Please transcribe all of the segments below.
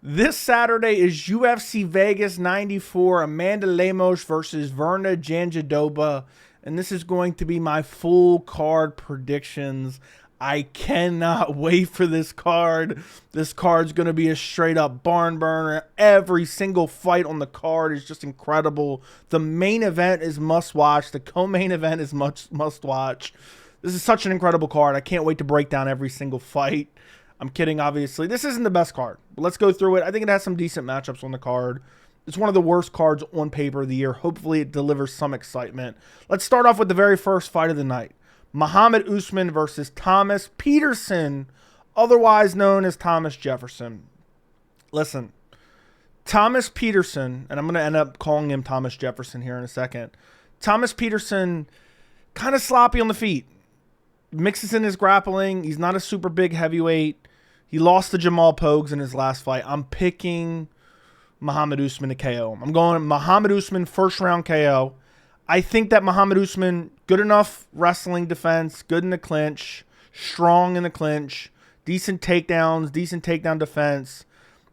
This Saturday is UFC Vegas 94, Amanda Lemos versus Virna Jandiroba, and this is going to be my full card predictions. I cannot wait for this card. This card's going to be a straight up barn burner. Every single fight on the card is just incredible. The main event is must watch. The co-main event is must watch. This is such an incredible card. I can't wait to break down every single fight. I'm kidding, obviously. This isn't the best card, but let's go through it. I think it has some decent matchups on the card. It's one of the worst cards on paper of the year. Hopefully it delivers some excitement. Let's start off with the very first fight of the night. Mohammed Usman versus Thomas Petersen, otherwise known as Thomas Jefferson. Listen, Thomas Petersen, and I'm going to end up calling him Thomas Jefferson here in a second. Thomas Petersen, kind of sloppy on the feet. Mixes in his grappling. He's not a super big heavyweight. He lost to Jamal Pogues in his last fight. I'm picking Mohammed Usman to KO. I'm going Mohammed Usman first round KO. I think that Mohammed Usman, good enough wrestling defense, good in the clinch, strong in the clinch, decent takedowns, decent takedown defense.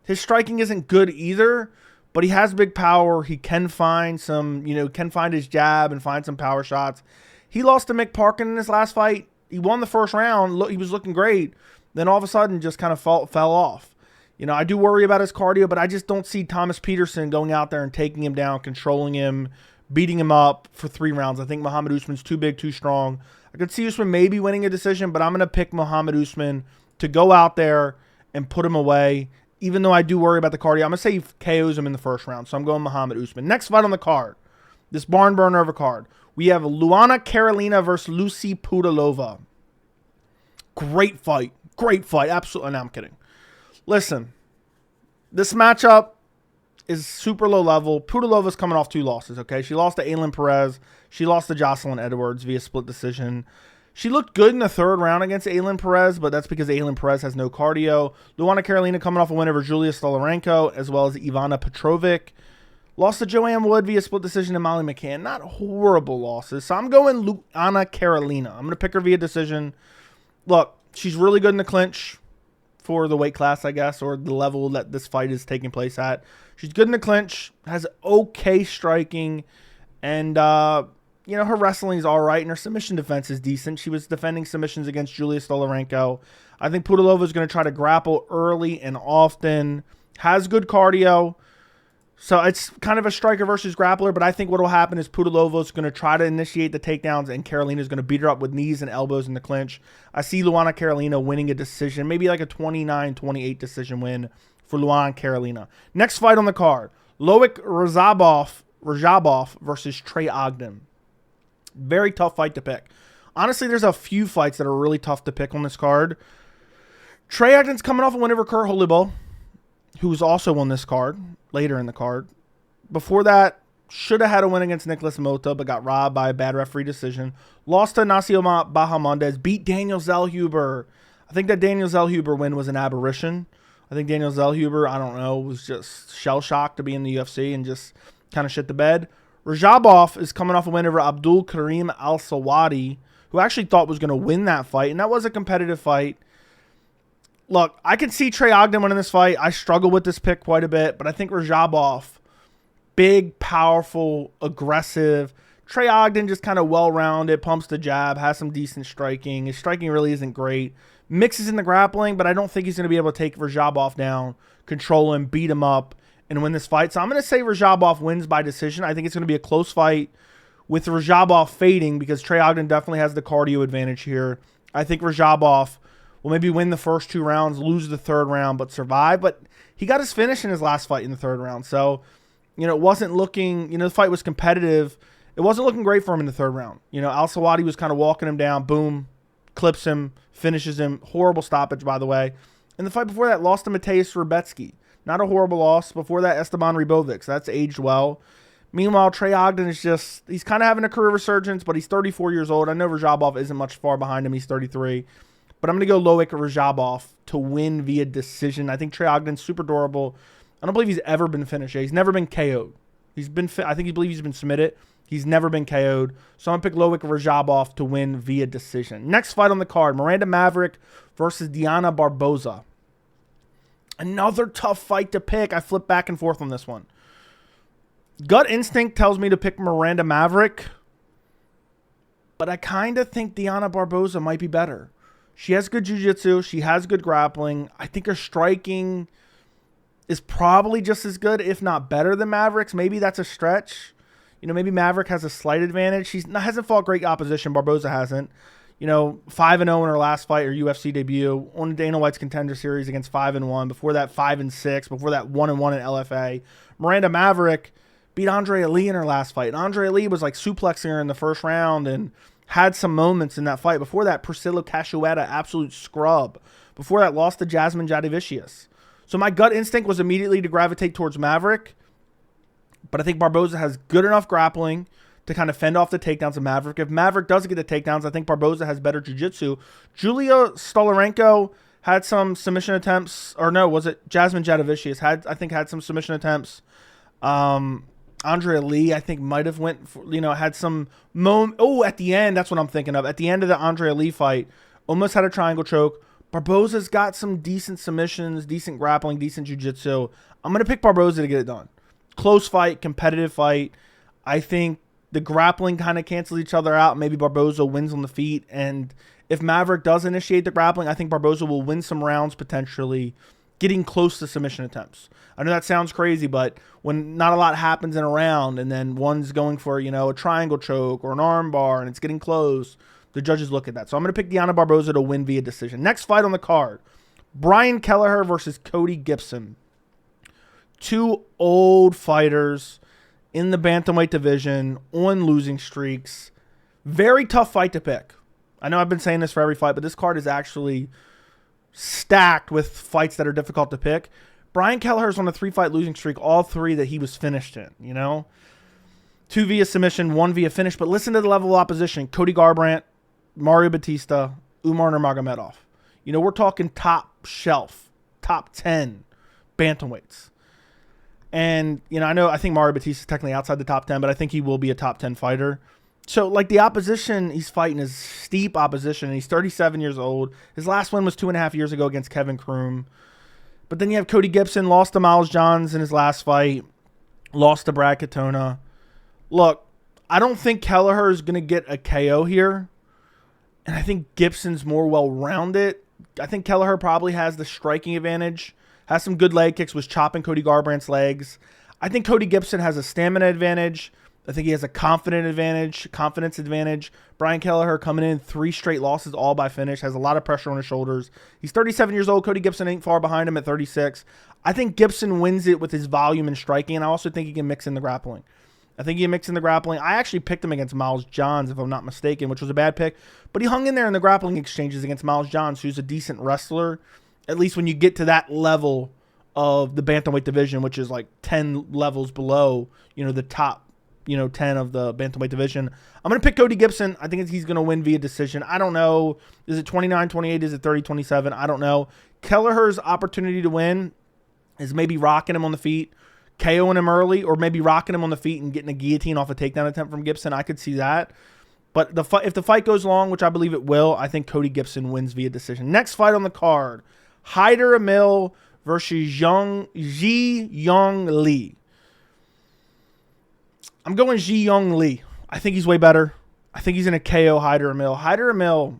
His striking isn't good either, but he has big power. He can find some, can find his jab and find some power shots. He lost to Mick Parkin in his last fight. He won the first round. He was looking great. Then all of a sudden just kind of fell off. I do worry about his cardio, but I just don't see Thomas Petersen going out there and taking him down, controlling him, beating him up for 3 rounds. I think Mohammed Usman's too big, too strong. I could see Usman maybe winning a decision, but I'm going to pick Mohammed Usman to go out there and put him away, even though I do worry about the cardio. I'm going to say he KOs him in the first round, so I'm going Mohammed Usman. Next fight on the card, this barn burner of a card. We have Luana Carolina versus Lucie Pudilová. Great fight. Great fight. Absolutely. No, I'm kidding. Listen, this matchup is super low level. Pudilova's coming off 2 losses, okay? She lost to Aylin Perez. She lost to Jocelyn Edwards via split decision. She looked good in the 3rd round against Aylin Perez, but that's because Aylin Perez has no cardio. Luana Carolina coming off a win over Julia Stolarenko, as well as Ivana Petrovic. Lost to Joanne Wood via split decision to Molly McCann. Not horrible losses. So I'm going Luana Carolina. I'm going to pick her via decision. Look, she's really good in the clinch for the weight class, I guess, or the level that this fight is taking place at. She's good in the clinch, has okay striking, and, her wrestling is all right, and her submission defense is decent. She was defending submissions against Julia Stolarenko. I think Pudilova is going to try to grapple early and often, has good cardio. So it's kind of a striker versus grappler, but I think what will happen is Pudilova is going to try to initiate the takedowns, and Carolina is going to beat her up with knees and elbows in the clinch. I see Luana Carolina winning a decision, maybe like a 29-28 decision win for Luana Carolina. Next fight on the card, Loik Radzhabov versus Trey Ogden. Very tough fight to pick. Honestly, there's a few fights that are really tough to pick on this card. Trey Ogden's coming off a win over Kurt Holobaugh, who's also on this card, later in the card. Before that, should have had a win against Nicholas Mota, but got robbed by a bad referee decision. Lost to Nacio Bahamondes, beat Daniel Zellhuber. I think that Daniel Zellhuber win was an aberration. I think Daniel Zellhuber, I don't know, was just shell-shocked to be in the UFC and just kind of shit the bed. Radzhabov is coming off a win over Abdul Karim Al-Sawadi, who I actually thought was going to win that fight, and that was a competitive fight. Look, I can see Trey Ogden winning this fight. I struggle with this pick quite a bit, but I think Radzhabov, big, powerful, aggressive. Trey Ogden just kind of well-rounded, pumps the jab, has some decent striking. His striking really isn't great. Mixes in the grappling, but I don't think he's going to be able to take Radzhabov down, control him, beat him up, and win this fight. So I'm going to say Radzhabov wins by decision. I think it's going to be a close fight with Radzhabov fading because Trey Ogden definitely has the cardio advantage here. I think Radzhabov will maybe win the first 2 rounds, lose the 3rd round, but survive. But he got his finish in his last fight in the 3rd round. So, it wasn't looking, the fight was competitive. It wasn't looking great for him in the 3rd round. Al-Sawadi was kind of walking him down. Boom. Clips him. Finishes him. Horrible stoppage, by the way. And the fight before that, lost to Mateusz Rebecki. Not a horrible loss. Before that, Esteban Ribovic. So that's aged well. Meanwhile, Trey Ogden is he's kind of having a career resurgence, but he's 34 years old. I know Radzhabov isn't much far behind him. He's 33. But I'm going to go Loik Radzhabov to win via decision. I think Trey Ogden's super durable. I don't believe he's ever been finished. He's never been KO'd. I think he believes he's been submitted. He's never been KO'd. So I'm going to pick Loik Radzhabov to win via decision. Next fight on the card, Miranda Maverick versus Dione Barbosa. Another tough fight to pick. I flip back and forth on this one. Gut instinct tells me to pick Miranda Maverick, but I kind of think Dione Barbosa might be better. She has good jiu-jitsu. She has good grappling. I think her striking is probably just as good, if not better than Maverick's. Maybe that's a stretch. You know, maybe Maverick has a slight advantage. She hasn't fought great opposition. Barbosa hasn't. You know, 5-0 in her last fight, her UFC debut, on Dana White's Contender Series against 5-1. Before that, 5-6. Before that, 1-1 in LFA. Miranda Maverick beat Andrea Lee in her last fight. And Andrea Lee was like suplexing her in the first round and had some moments in that fight. Before that, Priscilla Cachoeira, absolute scrub. Before that, lost to Jasmine Jadavicius. So my gut instinct was immediately to gravitate towards Maverick. But I think Barbosa has good enough grappling to kind of fend off the takedowns of Maverick. If Maverick doesn't get the takedowns, I think Barbosa has better jiu-jitsu. Julia Stolarenko had some submission attempts. Or no, was it Jasmine Jadavicius? Had some submission attempts. Andrea Lee, I think, might have went for, had some moment. Oh, at the end, that's what I'm thinking of. At the end of the Andrea Lee fight, almost had a triangle choke. Barbosa's got some decent submissions, decent grappling, decent jiu-jitsu. I'm going to pick Barbosa to get it done. Close fight, competitive fight. I think the grappling kind of cancels each other out. Maybe Barbosa wins on the feet. And if Maverick does initiate the grappling, I think Barbosa will win some rounds potentially, getting close to submission attempts. I know that sounds crazy, but when not a lot happens in a round and then one's going for, a triangle choke or an arm bar and it's getting close, the judges look at that. So I'm going to pick Dione Barbosa to win via decision. Next fight on the card, Brian Kelleher versus Cody Gibson. Two old fighters in the bantamweight division on losing streaks. Very tough fight to pick. I know I've been saying this for every fight, but this card is actually stacked with fights that are difficult to pick. Brian Kelleher's on a 3-fight losing streak, all 3 that he was finished in, 2 via submission, 1 via finish. But listen to the level of opposition. Cody Garbrandt, Mario Batista, Umar Nurmagomedov. We're talking top shelf, top 10 bantamweights. And, I think Mario Batista is technically outside the top 10, but I think he will be a top 10 fighter. So, the opposition he's fighting is steep opposition, and he's 37 years old. His last win was 2.5 years ago against Kevin Kroom. But then you have Cody Gibson, lost to Miles Johns in his last fight, lost to Brad Katona. Look, I don't think Kelleher is going to get a KO here, and I think Gibson's more well-rounded. I think Kelleher probably has the striking advantage, has some good leg kicks, was chopping Cody Garbrandt's legs. I think Cody Gibson has a stamina advantage. I think he has a confidence advantage. Brian Kelleher coming in 3 straight losses, all by finish, has a lot of pressure on his shoulders. He's 37 years old. Cody Gibson ain't far behind him at 36. I think Gibson wins it with his volume and striking, and I also think he can mix in the grappling. I actually picked him against Miles Johns, if I'm not mistaken, which was a bad pick, but he hung in there in the grappling exchanges against Miles Johns, who's a decent wrestler, at least when you get to that level of the bantamweight division, which is like 10 levels below, the top 10 of the bantamweight division. I'm going to pick Cody Gibson. I think he's going to win via decision. I don't know. Is it 29-28? Is it 30-27? I don't know. Kelleher's opportunity to win is maybe rocking him on the feet, KOing him early, or maybe rocking him on the feet and getting a guillotine off a takedown attempt from Gibson. I could see that. But if the fight goes long, which I believe it will, I think Cody Gibson wins via decision. Next fight on the card, Hyder Amil versus Yong Lee. I'm going Yong Lee. I think he's way better. I think he's in a KO Hyder Amil. Hyder Amil,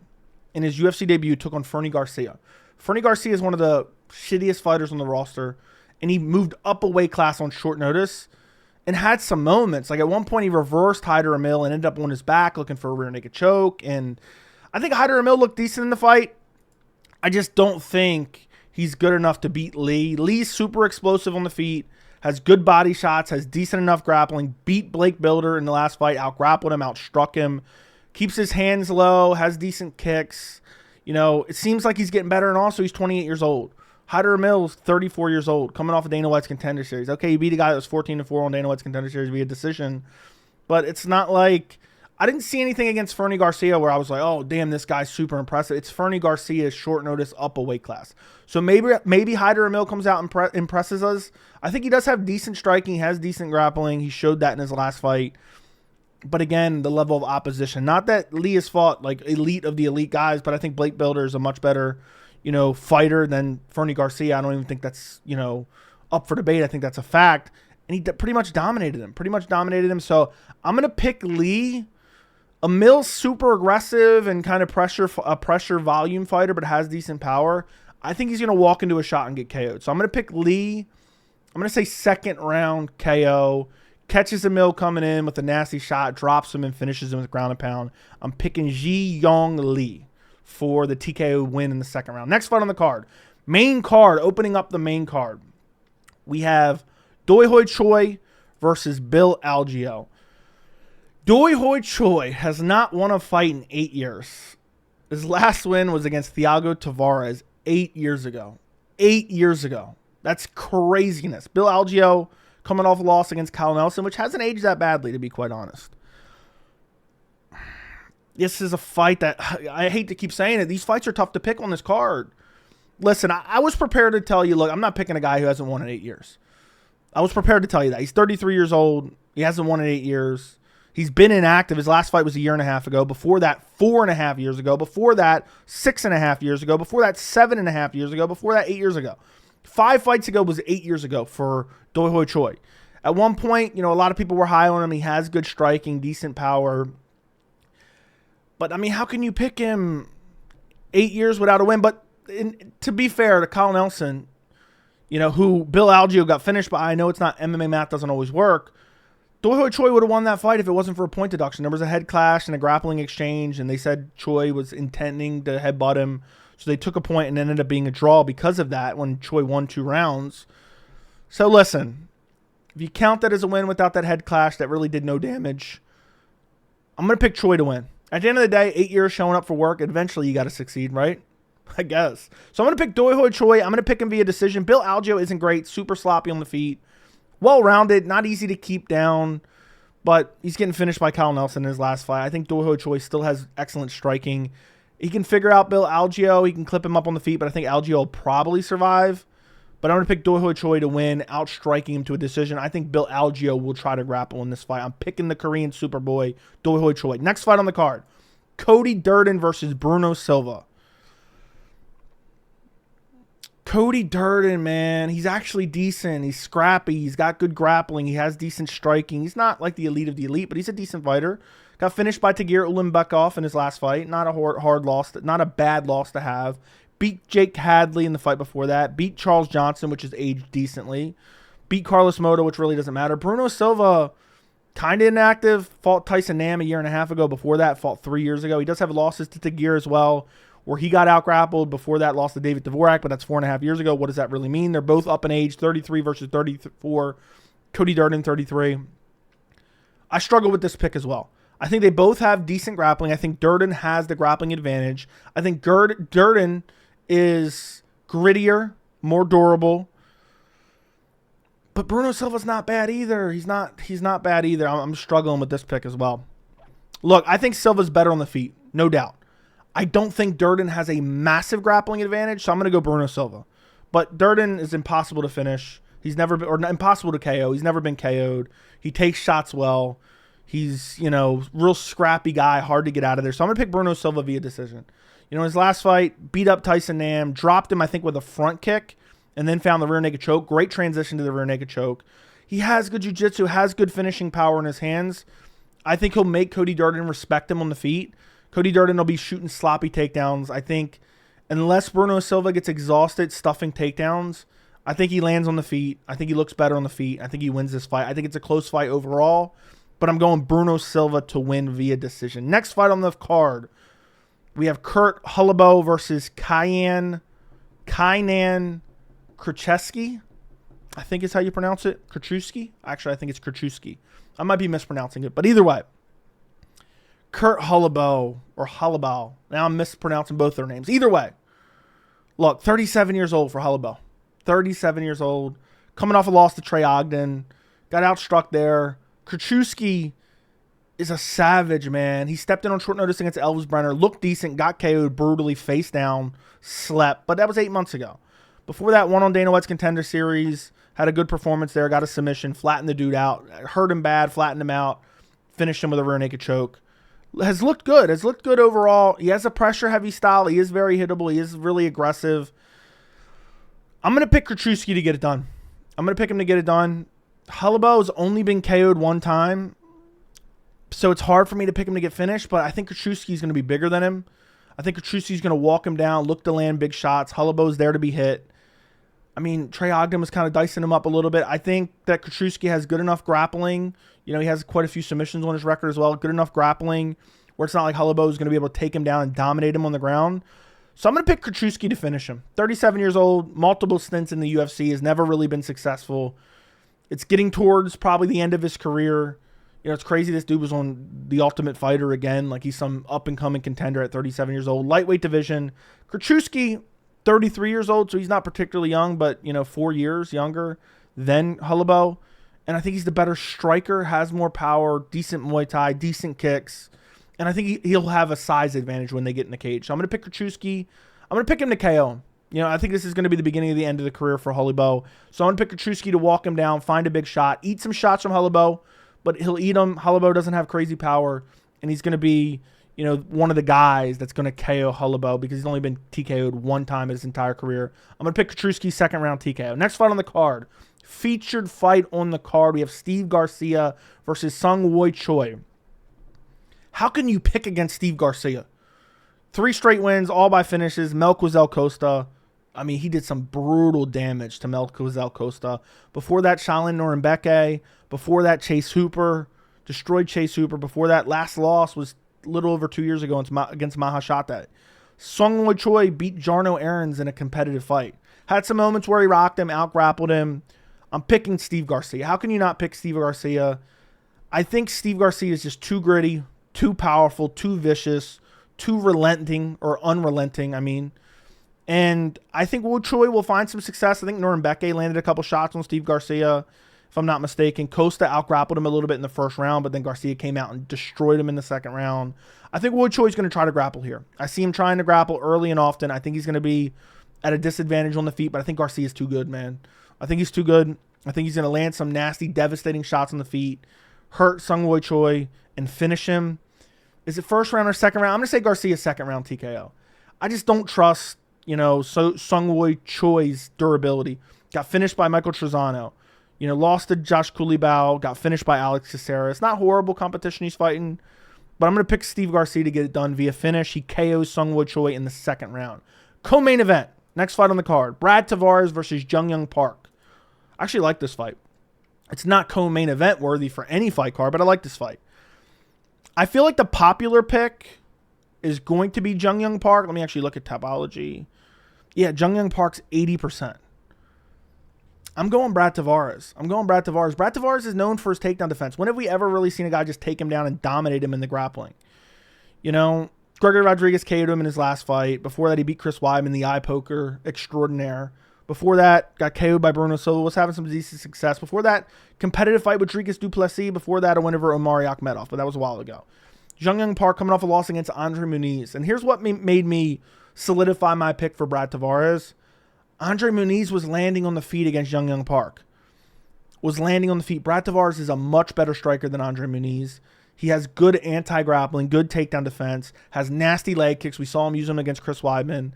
in his UFC debut, took on Fernie Garcia. Fernie Garcia is one of the shittiest fighters on the roster, and he moved up a weight class on short notice and had some moments. Like, at one point, he reversed Hyder Amil and ended up on his back looking for a rear naked choke. And I think Hyder Amil looked decent in the fight. I just don't think he's good enough to beat Lee. Lee's super explosive on the feet, has good body shots, has decent enough grappling, beat Blake Builder in the last fight, out-grappled him, outstruck him, keeps his hands low, has decent kicks. It seems like he's getting better, and also he's 28 years old. Hyder Amil is 34 years old, coming off of Dana White's Contender Series. Okay, he beat a guy that was 14-4 on Dana White's Contender Series via decision, but it's not like... I didn't see anything against Fernie Garcia where I was like, oh, damn, this guy's super impressive. It's Fernie Garcia's short notice up a weight class. So maybe Hyder Amil comes out and impresses us. I think he does have decent striking. He has decent grappling. He showed that in his last fight. But again, the level of opposition. Not that Lee has fought like elite of the elite guys, but I think Blake Builder is a much better, fighter than Fernie Garcia. I don't even think that's, up for debate. I think that's a fact. And he pretty much dominated him. So I'm going to pick Lee. Amil's super aggressive and kind of pressure volume fighter, but has decent power. I think he's going to walk into a shot and get KO'd. So I'm going to pick Lee. I'm going to say second round KO. Catches Amil coming in with a nasty shot, drops him, and finishes him with ground and pound. I'm picking Yong Lee for the TKO win in the second round. Next fight on the card. Main card, opening up the main card. We have Doi Hoi Choi versus Bill Algeo. Doi Hoi Choi has not won a fight in 8 years. His last win was against Thiago Tavares 8 years ago. 8 years ago. That's craziness. Bill Algeo coming off a loss against Kyle Nelson, which hasn't aged that badly, to be quite honest. This is a fight that, I hate to keep saying it, these fights are tough to pick on this card. Listen, I was prepared to tell you, look, I'm not picking a guy who hasn't won in 8 years. I was prepared to tell you that. He's 33 years old. He hasn't won in 8 years. He's been inactive. His last fight was a year and a half ago. Before that, 4.5 years ago. Before that, 6.5 years ago. Before that, 7.5 years ago. Before that, 8 years ago. 5 fights ago was 8 years ago for Doi Hoi Choi. At one point, a lot of people were high on him. He has good striking, decent power. But, how can you pick him 8 years without a win? But to be fair to Kyle Nelson, who Bill Algeo got finished by, I know it's not MMA math, doesn't always work. Doi Hoi Choi would have won that fight if it wasn't for a point deduction. There was a head clash and a grappling exchange, and they said Choi was intending to headbutt him. So they took a point and ended up being a draw because of that when Choi won 2 rounds. So listen, if you count that as a win without that head clash that really did no damage, I'm going to pick Choi to win. At the end of the day, 8 years showing up for work, eventually you got to succeed, right? I guess. So I'm going to pick Doi Hoi Choi. I'm going to pick him via decision. Bill Algeo isn't great, super sloppy on the feet. Well-rounded, not easy to keep down, but he's getting finished by Kyle Nelson in his last fight. I think Doi Hoi Choi still has excellent striking. He can figure out Bill Algeo. He can clip him up on the feet, but I think Algeo will probably survive. But I'm going to pick Doi Hoi Choi to win, outstriking him to a decision. I think Bill Algeo will try to grapple in this fight. I'm picking the Korean Superboy, Doi Hoi Choi. Next fight on the card, Cody Durden versus Bruno Silva. Cody Durden, man, he's actually decent. He's scrappy. He's got good grappling. He has decent striking. He's not like the elite of the elite, but he's a decent fighter. Got finished by Tagir Ulanbekov in his last fight. Not a hard loss, not a bad loss to have. Beat Jake Hadley in the fight before that. Beat Charles Johnson, which is aged decently. Beat Carlos Mota, which really doesn't matter. Bruno Silva, kind of inactive. Fought Tyson Nam a year and a half ago. Before that, fought 3 years ago. He does have losses to Tagir as well, where he got out-grappled. Before that, lost to David Dvorak, but that's 4.5 years ago. What does that really mean? They're both up in age, 33 versus 34. Cody Durden, 33. I struggle with this pick as well. I think they both have decent grappling. I think Durden has the grappling advantage. I think Durden is grittier, more durable. But Bruno Silva's not bad either. He's not bad either. I'm struggling with this pick as well. Look, I think Silva's better on the feet, no doubt. I don't think Durden has a massive grappling advantage, so I'm going to go Bruno Silva. But Durden is impossible to finish. He's never been, or impossible to KO. He's never been KO'd. He takes shots well. He's, real scrappy guy, hard to get out of there. So I'm going to pick Bruno Silva via decision. His last fight, beat up Tyson Nam, dropped him, I think, with a front kick, and then found the rear naked choke. Great transition to the rear naked choke. He has good jiu-jitsu, has good finishing power in his hands. I think he'll make Cody Durden respect him on the feet. Cody Durden will be shooting sloppy takedowns. I think unless Bruno Silva gets exhausted stuffing takedowns, I think he lands on the feet. I think he looks better on the feet. I think he wins this fight. I think it's a close fight overall, but I'm going Bruno Silva to win via decision. Next fight on the card, we have Kurt Holobaugh versus Kainan Kruschewsky. I think is how you pronounce it. Kruschewsky? Actually, I think it's Kruschewsky. I might be mispronouncing it, but either way. Kurt Holobaugh or Holobaugh. Now I'm mispronouncing both their names. Either way. Look, 37 years old for Holobaugh. 37 years old. Coming off a loss to Trey Ogden. Got outstruck there. Kruschewsky is a savage, man. He stepped in on short notice against Elvis Brenner. Looked decent. Got KO'd brutally. Face down. Slept. But that was 8 months ago. Before that, won on Dana White's Contender Series. Had a good performance there. Got a submission. Flattened the dude out. Hurt him bad. Flattened him out. Finished him with a rear naked choke. has looked good. Has looked good overall. He has a pressure-heavy style. He is very hittable. He is really aggressive. I'm going to pick Kruschewsky to get it done. I'm going to pick him to get it done. Holobaugh has only been KO'd one time, so it's hard for me to pick him to get finished, but I think Kruschewsky is going to be bigger than him. I think Kruschewsky is going to walk him down, look to land big shots. Holobaugh's there to be hit. I mean, Trey Ogden was kind of dicing him up a little bit. I think that Kruschewsky has good enough grappling. You know, he has quite a few submissions on his record as well. Good enough grappling where it's not like Holobaugh is going to be able to take him down and dominate him on the ground. So I'm going to pick Kruschewsky to finish him. 37 years old, multiple stints in the UFC, has never really been successful. It's getting towards probably the end of his career. You know, it's crazy this dude was on The Ultimate Fighter again. Like, he's some up-and-coming contender at 37 years old. Lightweight division. Kruschewsky, 33 years old, so he's not particularly young, but, you know, 4 years younger than Holobaugh. And I think he's the better striker, has more power, decent Muay Thai, decent kicks. And I think he'll have a size advantage when they get in the cage. So I'm going to pick Kruschewsky. I'm going to pick him to KO. You know, I think this is going to be the beginning of the end of the career for Holobaugh. So I'm going to pick Kruschewsky to walk him down, find a big shot, eat some shots from Holobaugh, but he'll eat them. Holobaugh doesn't have crazy power, and he's going to be, you know, one of the guys that's going to KO Holobaugh because he's only been TKO'd one time in his entire career. I'm going to pick Kruschewsky second round TKO. Next fight on the card. Featured fight on the card. We have Steve Garcia versus Seung Choi. How can you pick against Steve Garcia? 3 straight wins, all by finishes. Melquizael Costa. I mean, he did some brutal damage to Melquizael Costa. Before that, Shaolin Norenbeke. Before that, Chase Hooper. Destroyed Chase Hooper. Before that, last loss was a little over 2 years ago against Mahashate. Seung Choi beat Jarno Aarons in a competitive fight. Had some moments where he rocked him, out-grappled him. I'm picking Steve Garcia. How can you not pick Steve Garcia? I think Steve Garcia is just too gritty, too powerful, too vicious, too relenting, or unrelenting, I mean. And I think Choi will find some success. I think Norenbeke landed a couple shots on Steve Garcia, if I'm not mistaken. Costa out-grappled him a little bit in the first round, but then Garcia came out and destroyed him in the second round. I think Choi is going to try to grapple here. I see him trying to grapple early and often. I think he's going to be at a disadvantage on the feet, but I think Garcia is too good, man. I think he's too good. I think he's going to land some nasty, devastating shots on the feet, hurt Seung Choi, and finish him. Is it first round or second round? I'm going to say Garcia second round TKO. I just don't trust, you know, Seung Choi's durability. Got finished by Michael Trezano. You know, lost to Josh Culibao. Got finished by Alex Caceres. It's not horrible competition he's fighting, but I'm going to pick Steve Garcia to get it done via finish. He KOs Seung Choi in the second round. Co-main event. Next fight on the card. Brad Tavares versus Jung Park. I actually like this fight. It's not co-main event worthy for any fight card, but I like this fight. I feel like the popular pick is going to be Jung Park. Let me actually look at Tapology. Yeah, Jung Park's 80%. I'm going Brad Tavares. Brad Tavares is known for his takedown defense. When have we ever really seen a guy just take him down and dominate him in the grappling? You know, Gregory Rodriguez KO'd him in his last fight. Before that, he beat Chris Weidman, the eye poker extraordinaire. Before that, got KO'd by Bruno Silva, was having some decent success. Before that, competitive fight with Dricus du Plessis. Before that, a win over Omari Akhmedov, but that was a while ago. Jung Park coming off a loss against Andre Muniz. And here's what made me solidify my pick for Brad Tavares. Andre Muniz was landing on the feet against Jung Park. Was landing on the feet. Brad Tavares is a much better striker than Andre Muniz. He has good anti-grappling, good takedown defense, has nasty leg kicks. We saw him use them against Chris Weidman.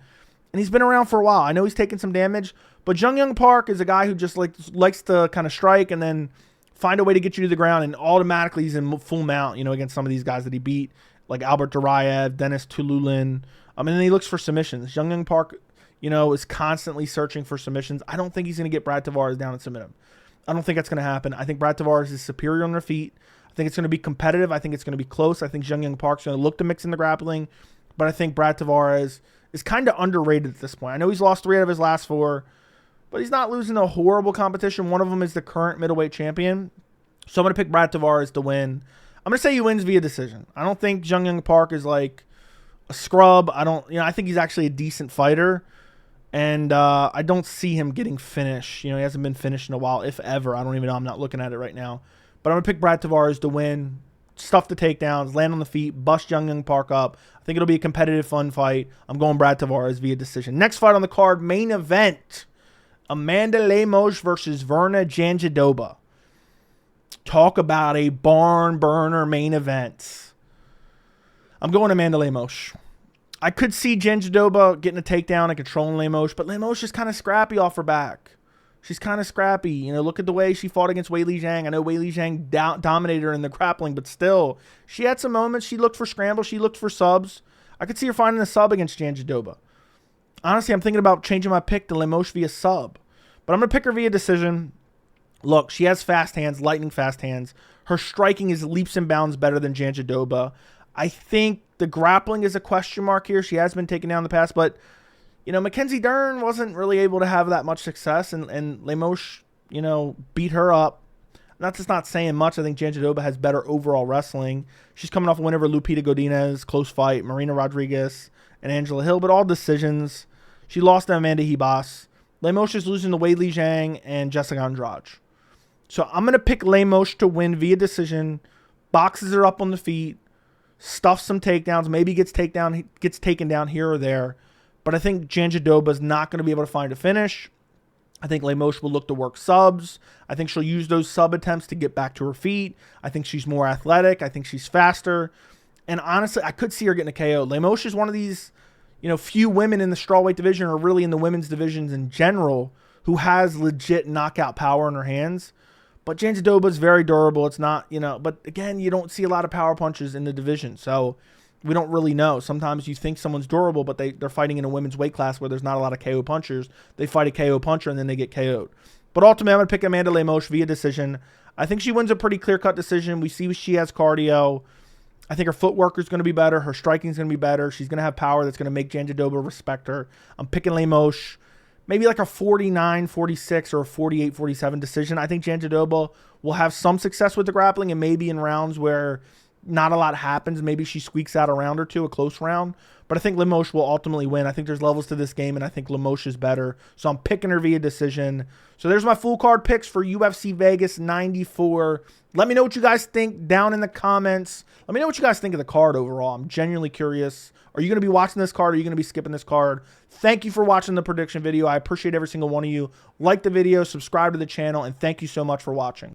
And he's been around for a while. I know he's taken some damage, but Jung Park is a guy who just likes to kind of strike and then find a way to get you to the ground, and automatically he's in full mount, you know, against some of these guys that he beat, like Albert Duraev, Dennis Tululin. And then he looks for submissions. Jung Park, you know, is constantly searching for submissions. I don't think he's going to get Brad Tavares down and submit him. I don't think that's going to happen. I think Brad Tavares is superior on their feet. I think it's going to be competitive. I think it's going to be close. I think Jung Park's going to look to mix in the grappling, but I think Brad Tavares is kind of underrated at this point. I know he's lost 3 out of his last 4, but he's not losing a horrible competition. One of them is the current middleweight champion. So I'm going to pick Brad Tavares to win. I'm going to say he wins via decision. I don't think Jung Park is like a scrub. I think he's actually a decent fighter. And I don't see him getting finished. You know, he hasn't been finished in a while, if ever. I don't even know. I'm not looking at it right now. But I'm going to pick Brad Tavares to win. Stuff the takedowns, land on the feet, bust Jung Park up. I think it'll be a competitive, fun fight. I'm going Brad Tavares via decision. Next fight on the card, main event. Amanda Lemos versus Virna Jandiroba. Talk about a barn burner main event. I'm going Amanda Lemos. I could see Jandiroba getting a takedown and controlling Lemos, but Lemos is kind of scrappy off her back. She's kind of scrappy. You know, look at the way she fought against Weili Zhang. I know Weili Zhang dominated her in the grappling, but still, she had some moments. She looked for scrambles. She looked for subs. I could see her finding a sub against Jandiroba. Honestly, I'm thinking about changing my pick to Lemos via sub, but I'm going to pick her via decision. Look, she has fast hands, lightning fast hands. Her striking is leaps and bounds better than Jandiroba. I think the grappling is a question mark here. She has been taken down in the past, but, you know, Mackenzie Dern wasn't really able to have that much success, and Lemos, you know, beat her up. That's just not saying much. I think Jandiroba has better overall wrestling. She's coming off a win over Lupita Godinez, close fight, Marina Rodriguez, and Angela Hill, but all decisions. She lost to Amanda Ribas. Lemos is losing to Weili Zhang and Jessica Andrade. So I'm going to pick Lemos to win via decision, boxes her up on the feet, stuffs some takedowns, maybe gets taken down here or there. But I think Jandiroba is not going to be able to find a finish. I think Lemos will look to work subs. I think she'll use those sub attempts to get back to her feet. I think she's more athletic. I think she's faster. And honestly, I could see her getting a KO. Lemos is one of these, you know, few women in the strawweight division, or really in the women's divisions in general, who has legit knockout power in her hands. But Jandiroba is very durable. It's not, you know, but again, you don't see a lot of power punches in the division. So we don't really know. Sometimes you think someone's durable, but they're fighting in a women's weight class where there's not a lot of KO punchers. They fight a KO puncher and then they get KO'd. But ultimately, I'm going to pick Amanda Lemos via decision. I think she wins a pretty clear-cut decision. We see she has cardio. I think her footwork is going to be better. Her striking is going to be better. She's going to have power that's going to make Jandiroba respect her. I'm picking Lemos. Maybe like a 49-46 or a 48-47 decision. I think Jandiroba will have some success with the grappling, and maybe in rounds where not a lot happens, maybe she squeaks out a round or two, a close round. But I think Lemos will ultimately win. I think there's levels to this game, and I think Lemos is better. So I'm picking her via decision. So there's my full card picks for UFC Vegas 94. Let me know what you guys think down in the comments. Let me know what you guys think of the card overall. I'm genuinely curious. Are you going to be watching this card? Or are you going to be skipping this card? Thank you for watching the prediction video. I appreciate every single one of you. Like the video, subscribe to the channel, and thank you so much for watching.